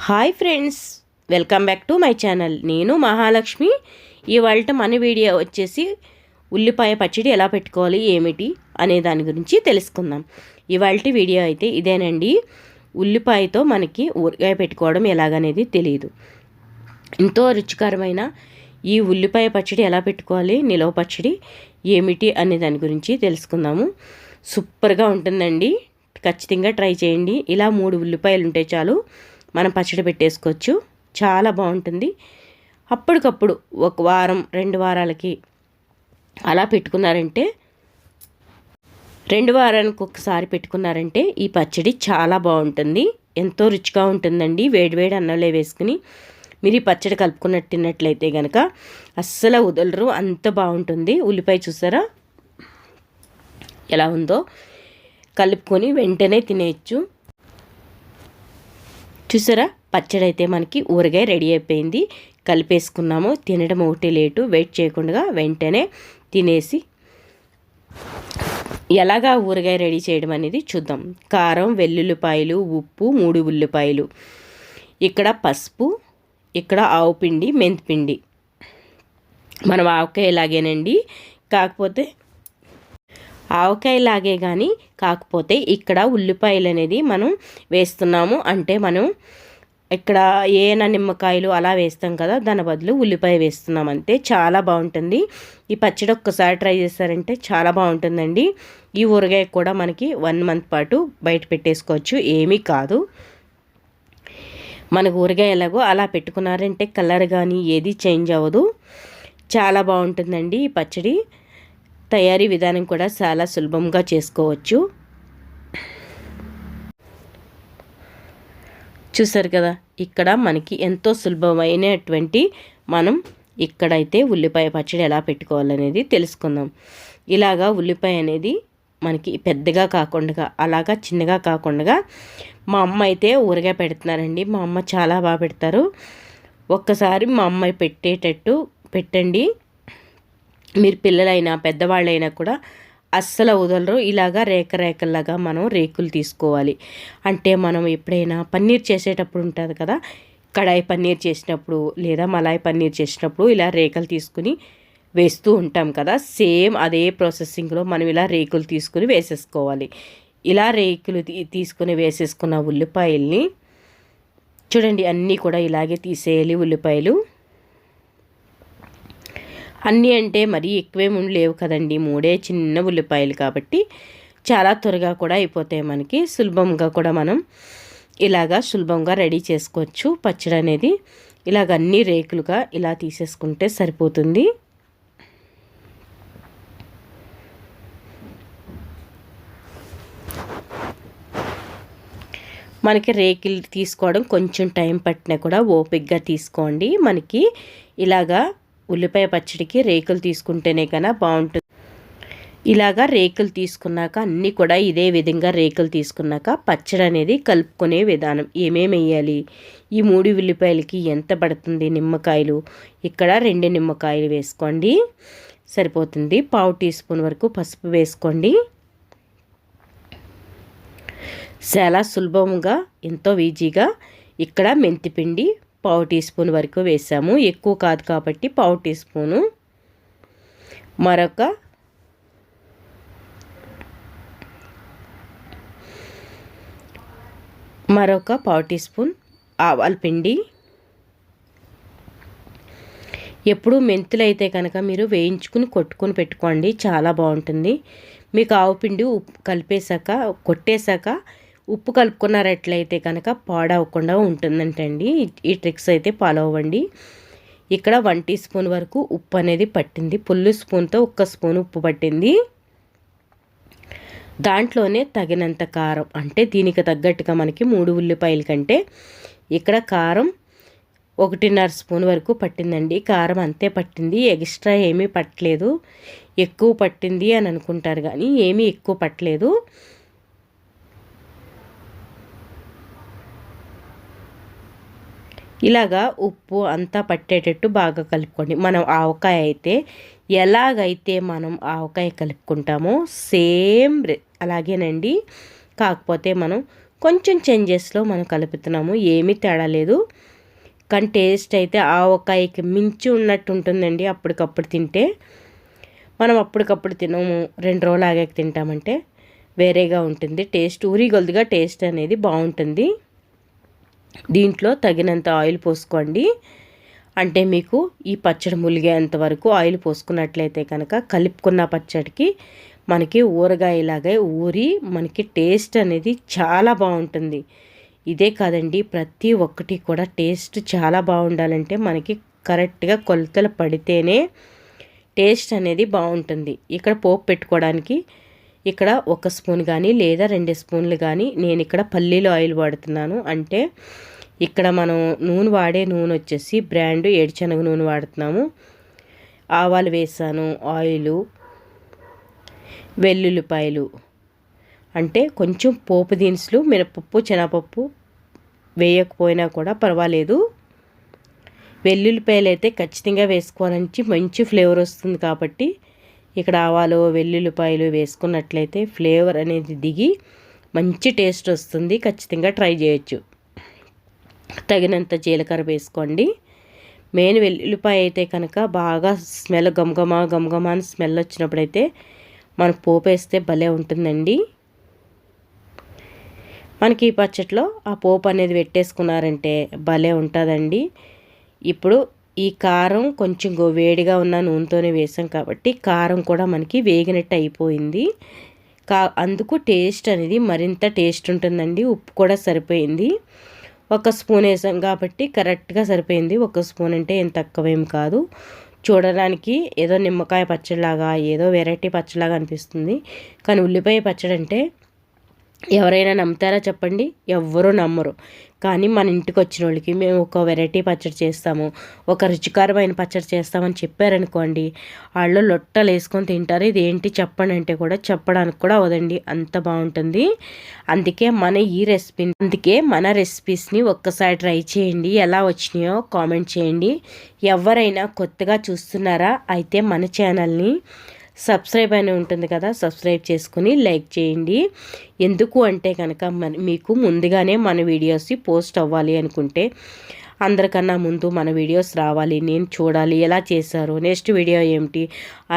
Hi friends, welcome back to my channel. నేను మహాలక్ష్మి. ఇవాళ మన వీడియో వచ్చేసి ఉల్లిపాయ పచ్చడి ఎలా పెట్టుకోవాలి ఏమిటి అనే దాని గురించి తెలుసుకుందాం. ఇవాళ వీడియో అయితే ఇదేనండి. ఉల్లిపాయతో మనకి ఊరగాయ పెట్టుకోవడం ఎలాగనేది తెలియదు. ఎంతో రుచికరమైన ఈ ఉల్లిపాయ పచ్చడి ఎలా పెట్టుకోవాలి, నిలవ పచ్చడి ఏమిటి అనే దాని గురించి తెలుసుకుందాము. సూపర్గా ఉంటుందండి, ఖచ్చితంగా ట్రై చేయండి. ఇలా 3 ఉల్లిపాయలు ఉంటే చాలు, మనం పచ్చడి పెట్టేసుకోవచ్చు. చాలా బాగుంటుంది. అప్పటికప్పుడు 1 వారం 2 వారాలకి అలా పెట్టుకున్నారంటే, 2 వారానికి ఒకసారి పెట్టుకున్నారంటే ఈ పచ్చడి చాలా బాగుంటుంది. ఎంతో రుచిగా ఉంటుందండి. వేడివేడి అన్నంలో వేసుకుని మీరు ఈ పచ్చడి కలుపుకున్నట్టు తిన్నట్లయితే కనుక అస్సలు వదలరు, అంత బాగుంటుంది. ఉల్లిపాయ చూసారా ఎలా ఉందో, కలుపుకొని వెంటనే తినేయచ్చు. చూసారా, పచ్చడి అయితే మనకి ఊరగాయ రెడీ అయిపోయింది. కలిపేసుకున్నాము. తినడం ఒకటి లేటు, వెయిట్ చేయకుండా వెంటనే తినేసి ఎలాగా ఊరగాయ రెడీ చేయడం అనేది చూద్దాం. కారం, వెల్లుల్లిపాయలు, ఉప్పు, 3 ఉల్లిపాయలు, ఇక్కడ పసుపు, ఇక్కడ ఆవు పిండి, మెంతిపిండి. మనం ఆవకాయలాగేనండి, కాకపోతే ఆవకాయలాగే కానీ కాకపోతే ఇక్కడ ఉల్లిపాయలు అనేది మనం వేస్తున్నాము. అంటే మనం ఇక్కడ ఏనా నిమ్మకాయలు అలా వేస్తాం కదా, దాని బదులు ఉల్లిపాయ వేస్తున్నాం అంతే. చాలా బాగుంటుంది. ఈ పచ్చడి ఒక్కసారి ట్రై చేస్తారంటే చాలా బాగుంటుందండి. ఈ ఊరగాయ కూడా మనకి 1 మంత్ పాటు బయట పెట్టేసుకోవచ్చు, ఏమీ కాదు. మనకు ఊరగాయ ఎలాగో అలా పెట్టుకున్నారంటే కలర్ కానీ ఏది చేంజ్ అవ్వదు. చాలా బాగుంటుందండి. ఈ పచ్చడి తయారీ విధానం కూడా చాలా సులభంగా చేసుకోవచ్చు. చూసారు కదా, ఇక్కడ మనకి ఎంతో సులభమైనటువంటి మనం ఇక్కడైతే ఉల్లిపాయ పచ్చడి ఎలా పెట్టుకోవాలనేది తెలుసుకుందాం. ఇలాగా ఉల్లిపాయ అనేది మనకి పెద్దగా కాకుండా అలాగా చిన్నగా కాకుండా మా అమ్మ అయితే ఊరగాయ పెడుతున్నారండి. మా అమ్మ చాలా బాగా పెడతారు. ఒక్కసారి మా అమ్మాయి పెట్టేటట్టు పెట్టండి. మీరు పిల్లలైనా పెద్దవాళ్ళైనా కూడా అస్సలు వదలరు. ఇలాగా రేకల్లాగా మనం రేకులు తీసుకోవాలి. అంటే మనం ఎప్పుడైనా పన్నీర్ చేసేటప్పుడు ఉంటుంది కదా, కడాయి పన్నీర్ చేసినప్పుడు లేదా మలాయి పన్నీర్ చేసినప్పుడు ఇలా రేకలు తీసుకుని వేస్తూ ఉంటాం కదా, సేమ్ అదే ప్రాసెసింగ్లో మనం ఇలా రేకులు తీసుకుని వేసేసుకోవాలి. ఇలా రేకులు తీసుకుని వేసేసుకున్న ఉల్లిపాయల్ని చూడండి, అన్నీ కూడా ఇలాగే తీసేయాలి. ఉల్లిపాయలు అన్నీ అంటే మరీ ఎక్కువేమి లేవు కదండి, 3 చిన్న ఉల్లిపాయలు కాబట్టి చాలా త్వరగా కూడా అయిపోతాయి. మనకి సులభంగా కూడా మనం ఇలాగా సులభంగా రెడీ చేసుకోవచ్చు పచ్చడి అనేది. ఇలాగ అన్ని రేకులుగా ఇలా తీసేసుకుంటే సరిపోతుంది. మనకి రేకులు తీసుకోవడం కొంచెం టైం పట్టినా కూడా ఓపికగా తీసుకోండి. మనకి ఇలాగా ఉల్లిపాయ పచ్చడికి రేకులు తీసుకుంటేనే కన్నా బాగుంటుంది. ఇలాగా రేకులు తీసుకున్నాక అన్నీ కూడా ఇదే విధంగా రేకులు తీసుకున్నాక పచ్చడి అనేది కలుపుకునే విధానం. ఏమేమి వేయాలి, ఈ 3 ఉల్లిపాయలకి ఎంత పడుతుంది, నిమ్మకాయలు ఇక్కడ 2 నిమ్మకాయలు వేసుకోండి సరిపోతుంది. 1/2 టీ స్పూన్ వరకు పసుపు వేసుకోండి. చాలా సులభంగా ఎంతో ఈజీగా ఇక్కడ మెంతిపిండి 1/2 టీ స్పూన్ వరకు వేసాము. ఎక్కువ కాదు కాబట్టి 1/2 టీ స్పూను. మరొక 1/2 టీ స్పూన్ ఆవాల పిండి. ఎప్పుడు మెంతులు అయితే కనుక మీరు వేయించుకుని కొట్టుకుని పెట్టుకోండి, చాలా బాగుంటుంది. మీకు ఆవు పిండి ఉప్పు కలిపేశాక కొట్టేశాక ఉప్పు కలుపుకున్నారట్లయితే కనుక పాడవకుండా ఉంటుందంటండి. ఈ ట్రిక్స్ అయితే ఫాలో అవ్వండి. ఇక్కడ 1 టీ స్పూన్ వరకు ఉప్పు అనేది పట్టింది. పుల్లు స్పూన్తో 1 స్పూన్ ఉప్పు పట్టింది. దాంట్లోనే తగినంత కారం, అంటే దీనికి తగ్గట్టుగా మనకి 3 ఉల్లిపాయల కంటే ఇక్కడ కారం 1.5 స్పూన్ వరకు పట్టిందండి. కారం అంతే పట్టింది, ఎక్స్ట్రా ఏమీ పట్టలేదు. ఎక్కువ పట్టింది అని అనుకుంటారు కానీ ఏమీ ఎక్కువ పట్టలేదు. ఇలాగా ఉప్పు అంతా పట్టేటట్టు బాగా కలుపుకోండి. మనం ఆవకాయ అయితే ఎలాగైతే మనం ఆవకాయ కలుపుకుంటామో సేమ్ అలాగేనండి. కాకపోతే మనం కొంచెం చేంజెస్లో మనం కలుపుతున్నాము, ఏమీ తేడా లేదు. కానీ టేస్ట్ అయితే ఆవకాయకి మించి ఉన్నట్టు ఉంటుందండి. అప్పటికప్పుడు తింటే మనం అప్పటికప్పుడు తినము, 2 రోజులు ఆగాక తింటామంటే వేరేగా ఉంటుంది టేస్ట్. ఊరిగొల్దుగా టేస్ట్ అనేది బాగుంటుంది. దీంట్లో తగినంత ఆయిల్ పోసుకోండి. అంటే మీకు ఈ పచ్చడి ములిగేంత వరకు ఆయిల్ పోసుకున్నట్లయితే కనుక కలుపుకున్న పచ్చడికి మనకి ఊరగాయలాగా ఊరి మనకి టేస్ట్ అనేది చాలా బాగుంటుంది. ఇదే కాదండి, ప్రతి ఒక్కటి కూడా టేస్ట్ చాలా బాగుండాలంటే మనకి కరెక్ట్గా కొలతలు పడితేనే టేస్ట్ అనేది బాగుంటుంది. ఇక్కడ పోపు పెట్టుకోవడానికి ఇక్కడ 1 స్పూన్ కానీ లేదా 2 స్పూన్లు కానీ నేను ఇక్కడ పల్లీలు ఆయిల్ వాడుతున్నాను. అంటే ఇక్కడ మనం వాడే నూనె వచ్చేసి బ్రాండ్ ఏడుశనగ నూనె వాడుతున్నాము. ఆవాలు వేసాను, ఆయిలు, వెల్లుల్లిపాయలు, అంటే కొంచెం పోపు దినుసులు, మినపప్పు, శనగపప్పు వేయకపోయినా కూడా పర్వాలేదు. వెల్లుల్లిపాయలు అయితే ఖచ్చితంగా వేసుకోవాలని మంచి ఫ్లేవర్ వస్తుంది కాబట్టి ఇక్కడ ఆవాలు, వెల్లుల్లిపాయలు వేసుకున్నట్లయితే ఫ్లేవర్ అనేది దిగి మంచి టేస్ట్ వస్తుంది. ఖచ్చితంగా ట్రై చేయొచ్చు. తగినంత జీలకర్ర వేసుకోండి. మెయిన్ వెల్లుల్లిపాయ అయితే కనుక బాగా స్మెల్ గమగమ అని స్మెల్ వచ్చినప్పుడైతే మనకు పోపు వేస్తే భలే ఉంటుందండి. మనకి ఈ పచ్చట్లో ఆ పోపు అనేది పెట్టేసుకున్నారంటే భలే ఉంటుందండి. ఇప్పుడు ఈ కారం కొంచెం వేడిగా ఉన్న నూనెతోనే వేసాం కాబట్టి కారం కూడా మనకి వేగినట్టు అయిపోయింది. అందుకు టేస్ట్ అనేది మరింత టేస్ట్ ఉంటుందండి. ఉప్పు కూడా సరిపోయింది. 1 స్పూన్ వేసాం కాబట్టి కరెక్ట్గా సరిపోయింది. 1 స్పూన్ అంటే ఏం తక్కువేం కాదు. చూడడానికి ఏదో నిమ్మకాయ పచ్చడిలాగా, ఏదో వెరైటీ పచ్చడిలాగా అనిపిస్తుంది. కానీ ఉల్లిపాయ పచ్చడి అంటే ఎవరైనా నమ్ముతారా చెప్పండి? ఎవ్వరూ నమ్మరు. కానీ మన ఇంటికి వచ్చిన వాళ్ళకి మేము ఒక వెరైటీ పచ్చడి చేస్తాము, ఒక రుచికరమైన పచ్చడి చేస్తామని చెప్పారనుకోండి, వాళ్ళు లొట్టలు వేసుకొని తింటారు. ఇది ఏంటి చెప్పండి అంటే కూడా చెప్పడానికి కూడా అవదండి, అంత బాగుంటుంది. అందుకే మన రెసిపీస్ని ఒక్కసారి ట్రై చేయండి. ఎలా వచ్చినాయో కామెంట్ చేయండి. ఎవరైనా కొత్తగా చూస్తున్నారా అయితే మన ఛానల్ని సబ్స్క్రైబ్ అని ఉంటుంది కదా, సబ్స్క్రైబ్ చేసుకుని లైక్ చేయండి. ఎందుకు అంటే కనుక మీకు ముందుగానే మన వీడియోస్ పోస్ట్ అవ్వాలి అనుకుంటే, అందరికన్నా ముందు మన వీడియోస్ రావాలి, నేను చూడాలి ఎలా చేశారు, నెక్స్ట్ వీడియో ఏమిటి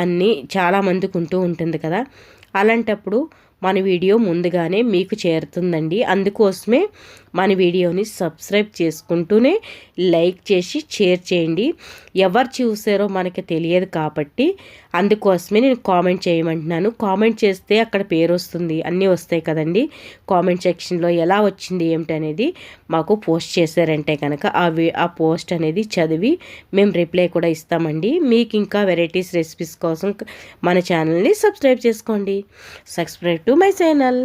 అన్నీ చాలామందికి ఉంటుంది కదా. అలాంటప్పుడు మన వీడియో ముందుగానే మీకు చేరుతుందండి. అందుకోసమే మన వీడియోని సబ్స్క్రైబ్ చేసుకుంటూనే లైక్ చేసి షేర్ చేయండి. ఎవరు చూసారో మనకి తెలియదు కాబట్టి అందుకోసమే నేను కామెంట్ చేయమంటున్నాను. కామెంట్ చేస్తే అక్కడ పేరు వస్తుంది, అన్నీ వస్తాయి కదండి. కామెంట్ సెక్షన్లో ఎలా వచ్చింది ఏమిటి అనేది మాకు పోస్ట్ చేశారంటే కనుక ఆ పోస్ట్ అనేది చదివి మేము రిప్లై కూడా ఇస్తామండి. మీకు ఇంకా వెరైటీస్ రెసిపీస్ కోసం మన ఛానల్ని సబ్స్క్రైబ్ చేసుకోండి. Subscribe to my channel.